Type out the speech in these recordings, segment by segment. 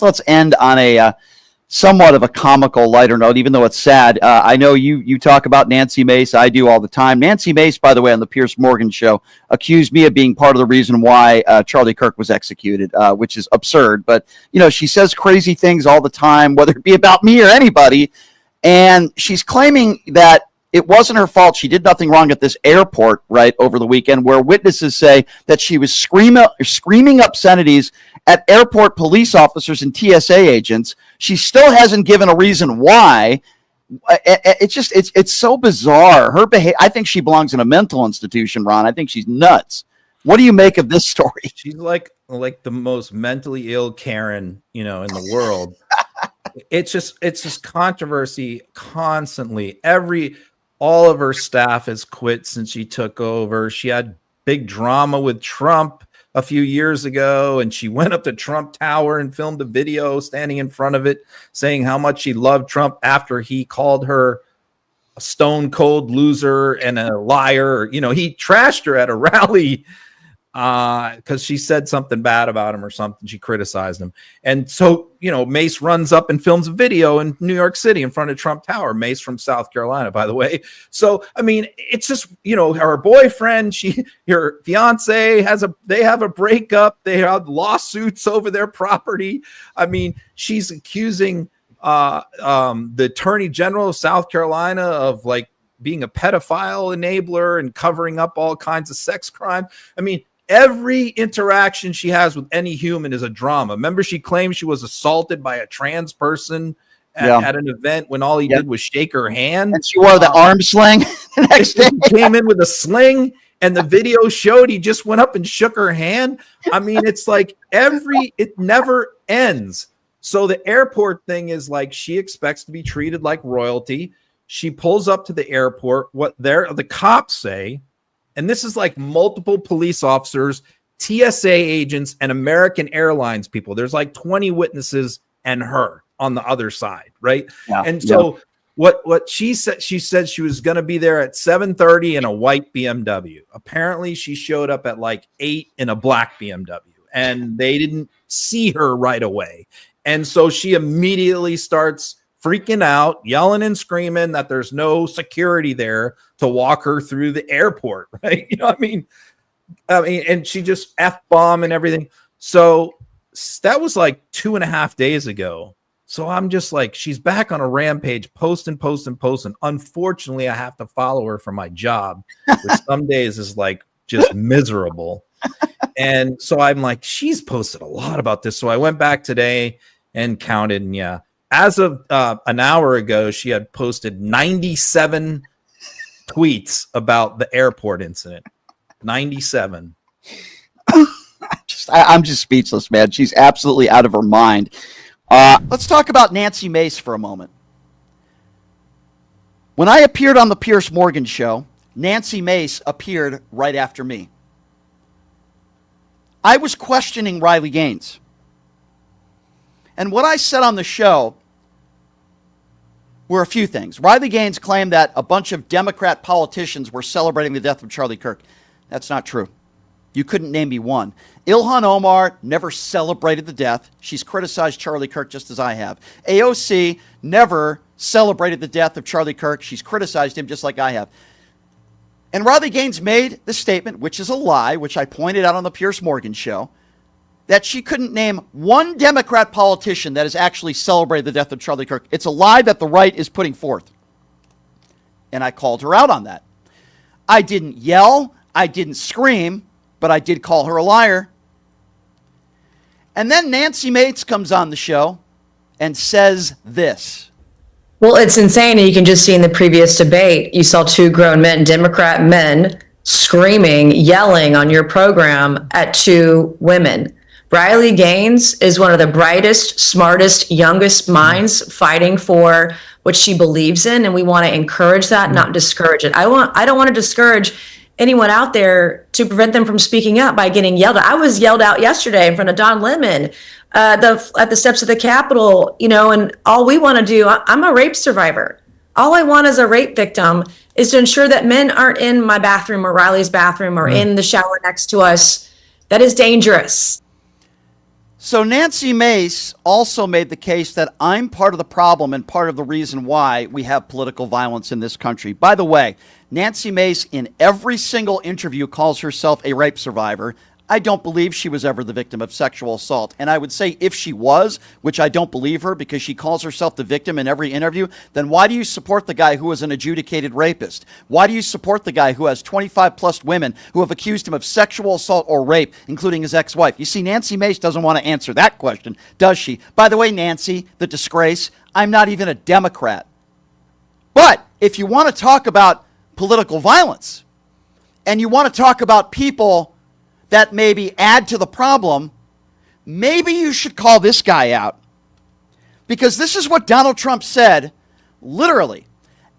let's end on a somewhat of a comical, lighter note, even though it's sad. I know you talk about Nancy Mace. I do all the time. Nancy Mace, by the way, on the Piers Morgan show, accused me of being part of the reason why Charlie Kirk was executed, which is absurd. But, she says crazy things all the time, whether it be about me or anybody. And she's claiming that it wasn't her fault. She did nothing wrong at this airport, right, over the weekend, where witnesses say that she was screaming obscenities at airport police officers and TSA agents. She still hasn't given a reason why. It's so bizarre. Her behavior. I think she belongs in a mental institution, Ron. I think she's nuts. What do you make of this story? She's like the most mentally ill Karen, in the world. It's just controversy constantly. All of her staff has quit since she took over. She had big drama with Trump a few years ago, and she went up to Trump Tower and filmed a video standing in front of it saying how much she loved Trump after he called her a stone cold loser and a liar. He trashed her at a rally because she said something bad about him or something. She criticized him. And so, Mace runs up and films a video in New York City in front of Trump Tower. Mace from South Carolina, by the way. So, it's just, her boyfriend, her fiance they have a breakup. They have lawsuits over their property. She's accusing the Attorney General of South Carolina of being a pedophile enabler and covering up all kinds of sex crime. Every interaction she has with any human is a drama. Remember, she claimed she was assaulted by a trans person at an event when all he did was shake her hand. And she wore the arm sling the next day. He came in with a sling, and the video showed he just went up and shook her hand. It's like it never ends. So the airport thing is she expects to be treated like royalty. She pulls up to the airport. What the cops say, and this is multiple police officers, TSA agents, and American Airlines people. There's 20 witnesses and her on the other side, right? Yeah, and so what she said she was going to be there at 7:30 in a white BMW. Apparently, she showed up at 8 in a black BMW, and they didn't see her right away. And so she immediately starts freaking out, yelling and screaming that there's no security there to walk her through the airport, right? And she just F-bomb and everything. So that was 2.5 days ago. So I'm just she's back on a rampage, posting. Unfortunately, I have to follow her for my job, which some days is just miserable. And so I'm she's posted a lot about this. So I went back today and counted, and as of an hour ago, she had posted 97 tweets about the airport incident. 97. I'm just speechless, man. She's absolutely out of her mind. Let's talk about Nancy Mace for a moment. When I appeared on the Piers Morgan show, Nancy Mace appeared right after me. I was questioning Riley Gaines. And what I said on the show were a few things. Riley Gaines claimed that a bunch of Democrat politicians were celebrating the death of Charlie Kirk. That's not true. You couldn't name me one. Ilhan Omar never celebrated the death. She's criticized Charlie Kirk just as I have. AOC never celebrated the death of Charlie Kirk. She's criticized him just like I have. And Riley Gaines made the statement, which is a lie, which I pointed out on the Piers Morgan show, that she couldn't name one Democrat politician that has actually celebrated the death of Charlie Kirk. It's a lie that the right is putting forth. And I called her out on that. I didn't yell, I didn't scream, but I did call her a liar. And then Nancy Mace comes on the show and says this. Well, it's insane. You can just see in the previous debate, you saw two grown men, Democrat men, screaming, yelling on your program at two women. Riley Gaines is one of the brightest, smartest, youngest minds fighting for what she believes in, and we want to encourage that, not discourage it. I don't want to discourage anyone out there to prevent them from speaking up by getting yelled at. I was yelled out yesterday in front of Don Lemon at the steps of the Capitol, and all we want to do, I'm a rape survivor. All I want as a rape victim is to ensure that men aren't in my bathroom or Riley's bathroom or in the shower next to us. That is dangerous. So Nancy Mace also made the case that I'm part of the problem and part of the reason why we have political violence in this country. By the way, Nancy Mace in every single interview calls herself a rape survivor. I don't believe she was ever the victim of sexual assault. And I would say if she was, which I don't believe her because she calls herself the victim in every interview, then why do you support the guy who is an adjudicated rapist? Why do you support the guy who has 25 plus women who have accused him of sexual assault or rape, including his ex-wife? You see, Nancy Mace doesn't want to answer that question, does she? By the way, Nancy, the disgrace, I'm not even a Democrat. But if you want to talk about political violence and you want to talk about people that maybe add to the problem, maybe you should call this guy out. Because this is what Donald Trump said, literally,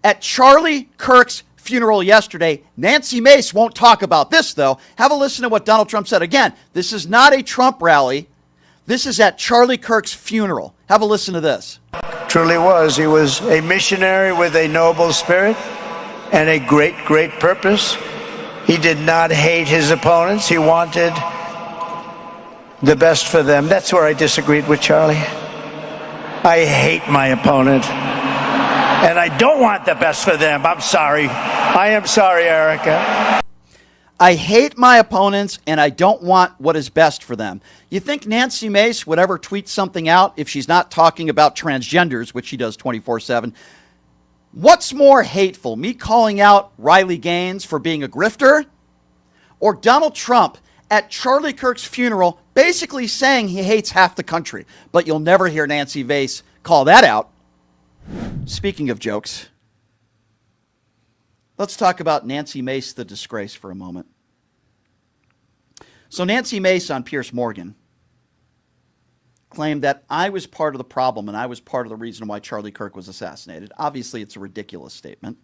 at Charlie Kirk's funeral yesterday. Nancy Mace won't talk about this, though. Have a listen to what Donald Trump said. Again, this is not a Trump rally. This is at Charlie Kirk's funeral. Have a listen to this. Truly was. He was a missionary with a noble spirit and a great, great purpose. He did not hate his opponents. He wanted the best for them. That's where I disagreed with Charlie. I hate my opponent. And I don't want the best for them. I'm sorry. I am sorry, Erica. I hate my opponents and I don't want what is best for them. You think Nancy Mace would ever tweet something out if she's not talking about transgenders, which she does 24/7? What's more hateful, me calling out Riley Gaines for being a grifter, or Donald Trump at Charlie Kirk's funeral basically saying he hates half the country? But you'll never hear Nancy Mace call that out. Speaking of jokes, let's talk about Nancy Mace, the disgrace, for a moment. So Nancy Mace on Piers Morgan claimed that I was part of the problem and I was part of the reason why Charlie Kirk was assassinated. Obviously, it's a ridiculous statement.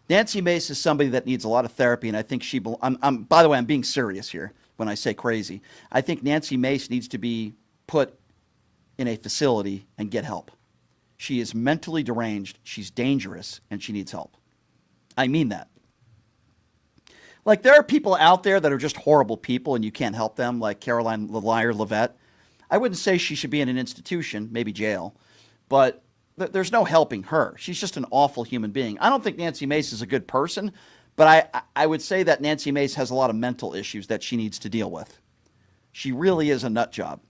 Nancy Mace is somebody that needs a lot of therapy, and I think she... by the way, I'm being serious here when I say crazy. I think Nancy Mace needs to be put in a facility and get help. She is mentally deranged, she's dangerous, and she needs help. I mean that. Like, there are people out there that are just horrible people and you can't help them, like Caroline the Liar Levitt. I wouldn't say she should be in an institution, maybe jail, but there's no helping her. She's just an awful human being. I don't think Nancy Mace is a good person, but I would say that Nancy Mace has a lot of mental issues that she needs to deal with. She really is a nut job.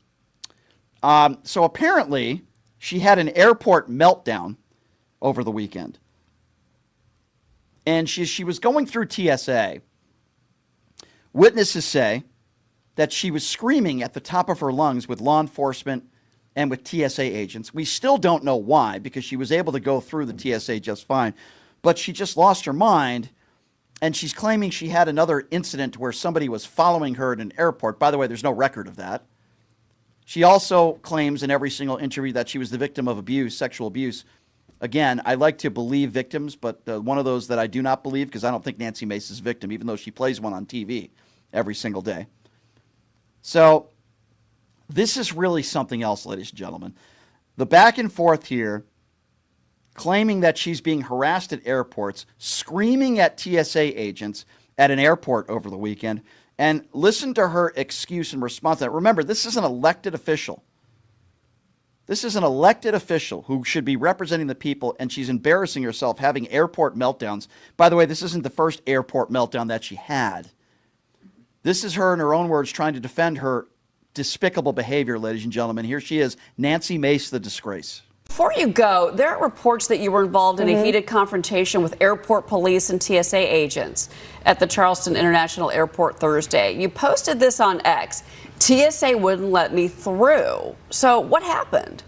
So apparently, she had an airport meltdown over the weekend. And she was going through TSA. Witnesses say that she was screaming at the top of her lungs with law enforcement and with TSA agents. We still don't know why, because she was able to go through the TSA just fine. But she just lost her mind, and she's claiming she had another incident where somebody was following her at an airport. By the way, there's no record of that. She also claims in every single interview that she was the victim of abuse, sexual abuse. Again, I like to believe victims, but one of those that I do not believe, because I don't think Nancy Mace is a victim, even though she plays one on TV every single day. So this is really something else, ladies and gentlemen. The back and forth here, claiming that she's being harassed at airports, screaming at TSA agents at an airport over the weekend, and listen to her excuse and response to that. Remember, this is an elected official. This is an elected official who should be representing the people, and she's embarrassing herself having airport meltdowns. By the way, this isn't the first airport meltdown that she had. This is her, in her own words, trying to defend her despicable behavior, ladies and gentlemen. Here she is, Nancy Mace, the disgrace. Before you go, there are reports that you were involved in a heated confrontation with airport police and TSA agents at the Charleston International Airport Thursday. You posted this on X. TSA wouldn't let me through. So what happened?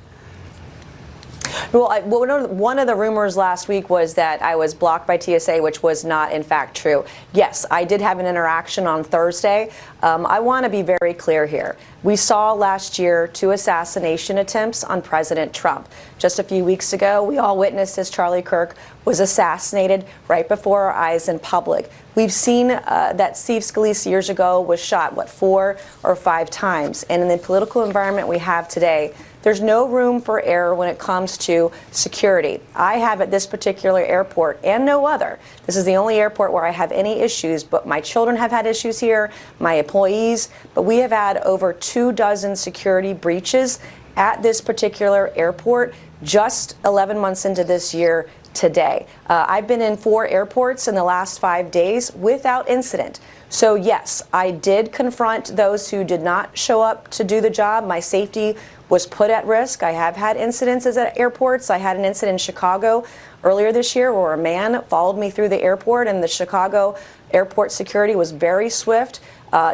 Well, one of the rumors last week was that I was blocked by TSA, which was not, in fact, true. Yes, I did have an interaction on Thursday. I want to be very clear here. We saw last year 2 assassination attempts on President Trump. Just a few weeks ago, we all witnessed as Charlie Kirk was assassinated right before our eyes in public. We've seen that Steve Scalise years ago was shot, 4 or 5 times. And in the political environment we have today, There's no room for error when it comes to security. I have at this particular airport and no other. This is the only airport where I have any issues, but my children have had issues here, my employees, but we have had over 24 security breaches at this particular airport just 11 months into this year today. I've been in 4 airports in the last 5 days without incident. So yes, I did confront those who did not show up to do the job. My safety was put at risk. I have had incidences at airports. I had an incident in Chicago earlier this year where a man followed me through the airport, and the Chicago airport security was very swift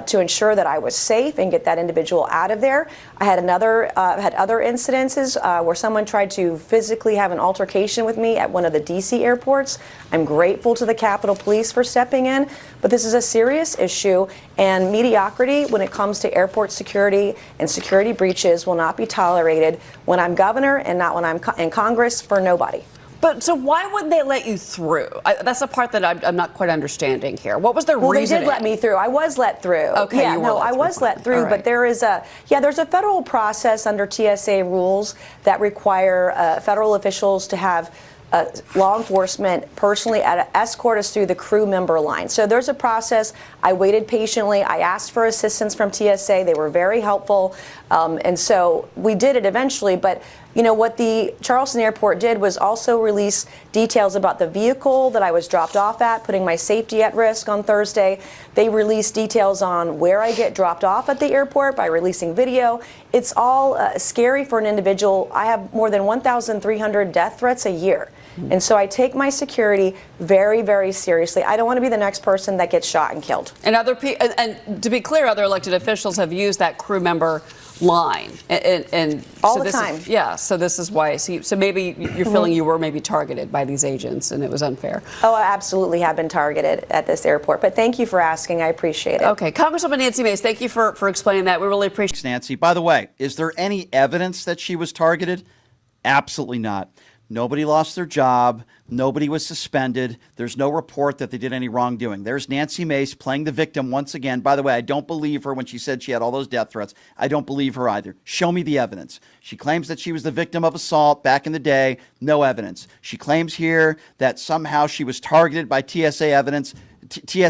to ensure that I was safe and get that individual out of there. I had other incidences where someone tried to physically have an altercation with me at one of the DC airports. I'm grateful to the Capitol Police for stepping in, but this is a serious issue, and mediocrity when it comes to airport security and security breaches will not be tolerated when I'm governor and not when I'm in Congress for nobody. But so why wouldn't they let you through? That's the part that I'm not quite understanding here. What was their reason? Well, they did let me through. I was let through. Okay, yeah, I was let through. Right. But there's a federal process under TSA rules that require federal officials to have law enforcement personally escort us through the crew member line. So there's a process. I waited patiently. I asked for assistance from TSA. They were very helpful. And so we did it eventually. But you know what the Charleston Airport did was also release details about the vehicle that I was dropped off at, putting my safety at risk on Thursday. They released details on where I get dropped off at the airport by releasing video. It's all scary for an individual. I have more than 1,300 death threats a year. And so I take my security very, very seriously. I don't want to be the next person that gets shot and killed. And and to be clear, other elected officials have used that crew member line, and all so the time. So this is why. So maybe you're feeling you were maybe targeted by these agents, and it was unfair. Oh, I absolutely have been targeted at this airport. But thank you for asking. I appreciate it. Okay, Congresswoman Nancy Mace, thank you for explaining that. We really appreciate it. Nancy, by the way, is there any evidence that she was targeted? Absolutely not. Nobody lost their job. Nobody was suspended. There's no report that they did any wrongdoing. There's Nancy Mace playing the victim once again. By the way, I don't believe her when she said she had all those death threats. I don't believe her either. Show me the evidence. She claims that she was the victim of assault back in the day. No evidence. She claims here that somehow she was targeted by TSA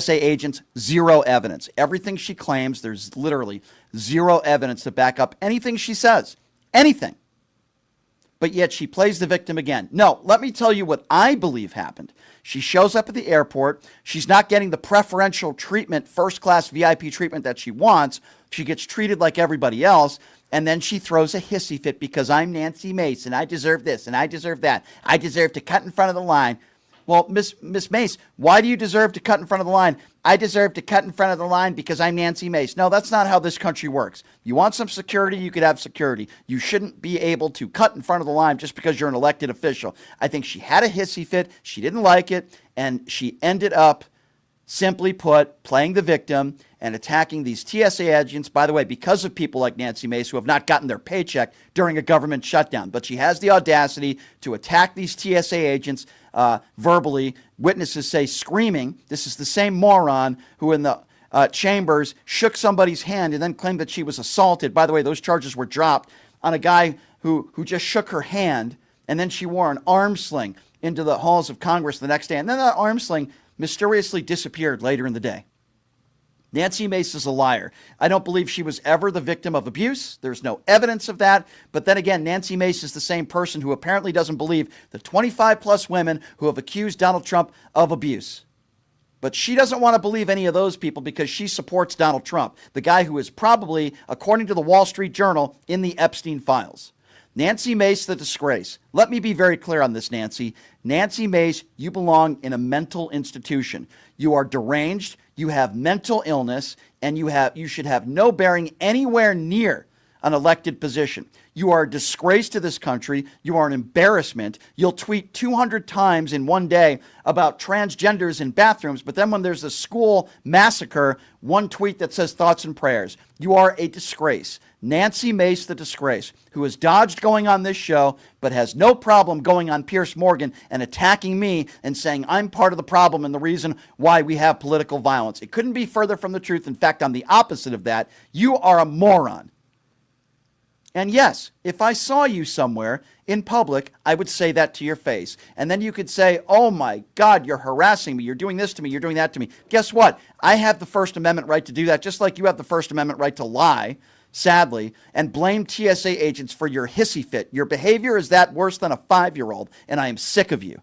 agents. Zero evidence. Everything she claims, there's literally zero evidence to back up anything she says. Anything. But yet she plays the victim again. No, let me tell you what I believe happened. She shows up at the airport. She's not getting the preferential treatment, first-class VIP treatment that she wants. She gets treated like everybody else, and then she throws a hissy fit because I'm Nancy Mace, and I deserve this, and I deserve that. I deserve to cut in front of the line. Well, Miss Mace, why do you deserve to cut in front of the line? I deserve to cut in front of the line because I'm Nancy Mace. No, that's not how this country works. You want some security, you could have security. You shouldn't be able to cut in front of the line just because you're an elected official. I think she had a hissy fit. She didn't like it, and she ended up, simply put, playing the victim and attacking these TSA agents, by the way, because of people like Nancy Mace who have not gotten their paycheck during a government shutdown. But she has the audacity to attack these TSA agents verbally. Witnesses say screaming. This is the same moron who in the chambers shook somebody's hand and then claimed that she was assaulted. By the way, those charges were dropped on a guy who just shook her hand, and then she wore an arm sling into the halls of Congress the next day. And then that arm sling mysteriously disappeared later in the day. Nancy Mace is a liar. I don't believe she was ever the victim of abuse. There's no evidence of that. But then again, Nancy Mace is the same person who apparently doesn't believe the 25 plus women who have accused Donald Trump of abuse. But she doesn't want to believe any of those people because she supports Donald Trump, the guy who is probably, according to the Wall Street Journal, in the Epstein files. Nancy Mace, the disgrace. Let me be very clear on this, Nancy. Nancy Mace, you belong in a mental institution. You are deranged, you have mental illness, and you should have no bearing anywhere near an elected position. You are a disgrace to this country. You are an embarrassment. You'll tweet 200 times in one day about transgenders in bathrooms, but then when there's a school massacre, one tweet that says thoughts and prayers. You are a disgrace. Nancy Mace, the disgrace, who has dodged going on this show, but has no problem going on Piers Morgan and attacking me and saying I'm part of the problem and the reason why we have political violence. It couldn't be further from the truth. In fact, I'm the opposite of that. You are a moron. And yes, if I saw you somewhere in public, I would say that to your face. And then you could say, oh my God, you're harassing me. You're doing this to me. You're doing that to me. Guess what? I have the First Amendment right to do that, just like you have the First Amendment right to lie, sadly, and blame TSA agents for your hissy fit. Your behavior is that worse than a 5-year-old, and I am sick of you.